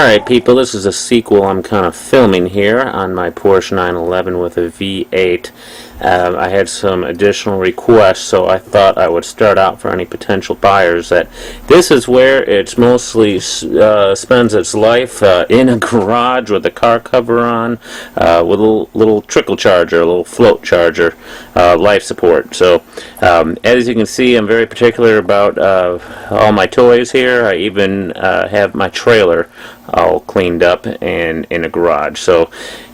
Alright people, this is a sequel I'm kind of filming here on my Porsche 911 with a V8. I had some additional requests, so I thought I would start out for any potential buyers that this is where it mostly spends its life, in a garage with the car cover on, with a little trickle charger, a little float charger, life support. So as you can see, I'm very particular about all my toys here. I even have my trailer all cleaned up and in a garage. So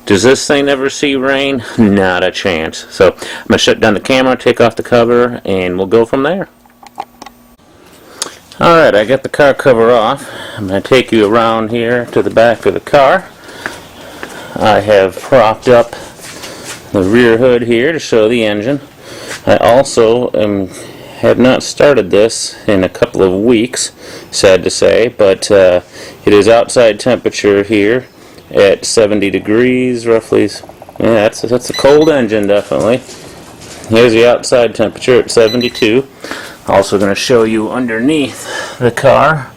does this thing ever see rain? Not a chance. So I'm going to shut down the camera, take off the cover, and we'll go from there. Alright, I got the car cover off. I'm going to take you around here to the back of the car. I have propped up the rear hood here to show the engine. I also have not started this in a couple of weeks, sad to say, but it is outside temperature here at 70 degrees roughly. Yeah, that's a cold engine, definitely. Here's the outside temperature at 72. Also going to show you underneath the car.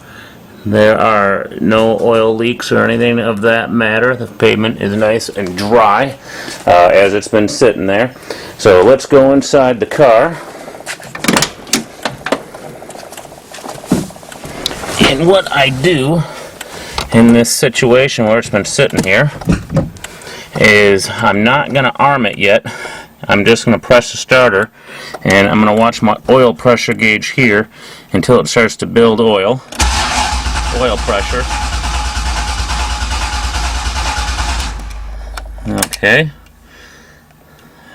There are no oil leaks or anything of that matter. The pavement is nice and dry as it's been sitting there. So let's go inside the car. And what I do in this situation where it's been sitting here is I'm not going to arm it yet. I'm just going to press the starter and I'm going to watch my oil pressure gauge here until it starts to build oil pressure. Okay.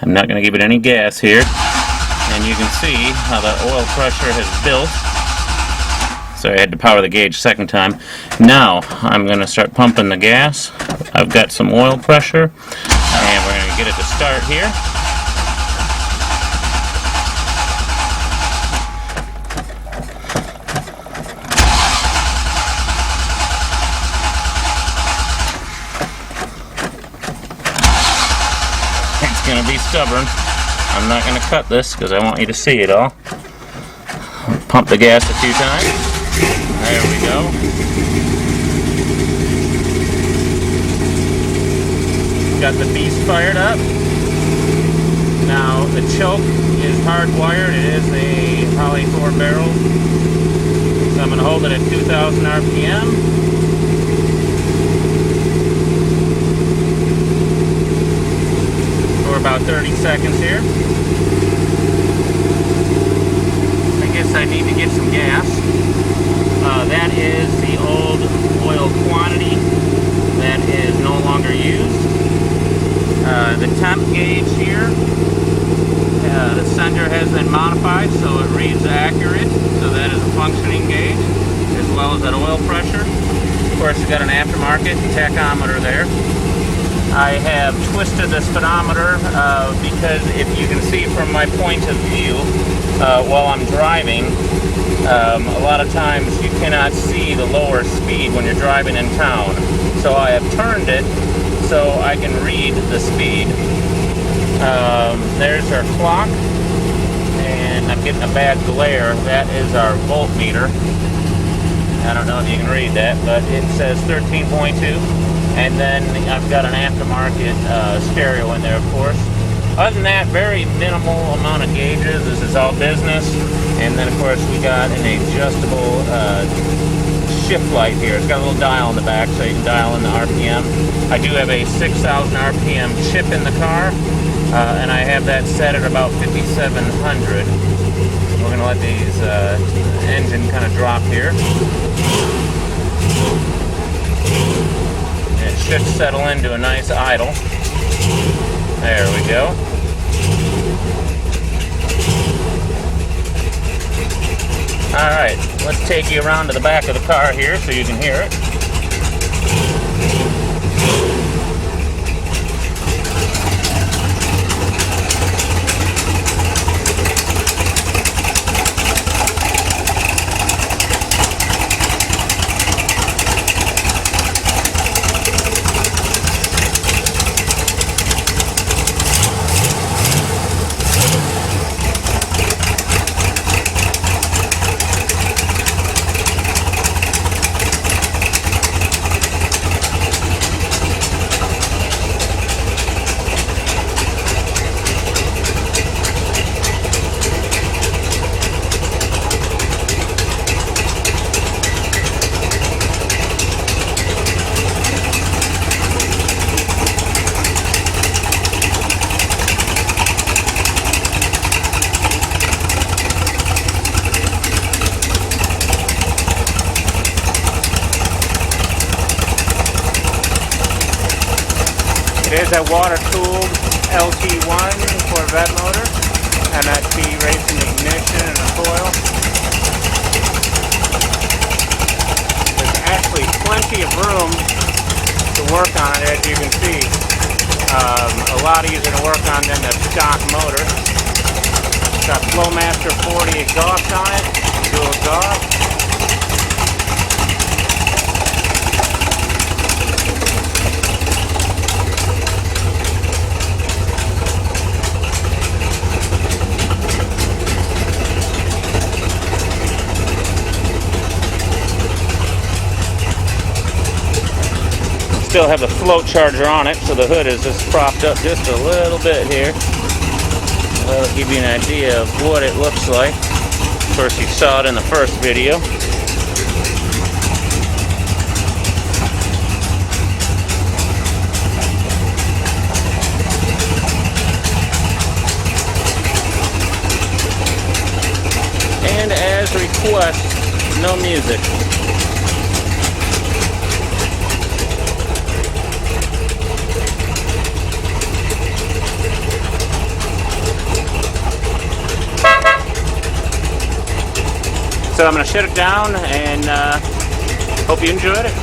I'm not going to give it any gas here, and you can see how the oil pressure has built. So I had to power the gauge second time. Now I'm going to start pumping the gas. I've got some oil pressure, and we're going to get it to start here. It's going to be stubborn. I'm not going to cut this because I want you to see it all. Pump the gas a few times. There we go. Got the beast fired up. Now the choke is hardwired. It is a Poly 4 barrel. So I'm going to hold it at 2,000 RPM. For about 30 seconds here. I guess I need to get some gas. That is the old oil quantity that is no longer used. The temp gauge here, the sender has been modified so it reads accurate, so that is a functioning gauge, as well as that oil pressure. Of course, you've got an aftermarket tachometer there. I have twisted the speedometer because if you can see from my point of view while I'm driving, a lot of times you cannot see the lower speed when you're driving in town. So I have turned it so I can read the speed. There's our clock, and I'm getting a bad glare. That is our voltmeter. I don't know if you can read that, but it says 13.2. And then I've got an aftermarket stereo in there, of course. Other than that, very minimal amount of gauges. This is all business. And then, of course, we got an adjustable shift light here. It's got a little dial in the back, so you can dial in the RPM. I do have a 6,000 RPM chip in the car, and I have that set at about 5,700. We're going to let these engine kind of drop here. Should settle into a nice idle. There we go. Alright, let's take you around to the back of the car here so you can hear it. It is a water-cooled LT1 Corvette motor, MSP racing ignition and a coil. There's actually plenty of room to work on it, as you can see. A lot easier to work on than the stock motor. It's got Flowmaster 40 exhaust on it, dual exhaust. Still have the float charger on it, so the hood is just propped up just a little bit here. That'll give you an idea of what it looks like. Of course, you saw it in the first video. And as requested, no music. So I'm going to shut it down and hope you enjoyed it.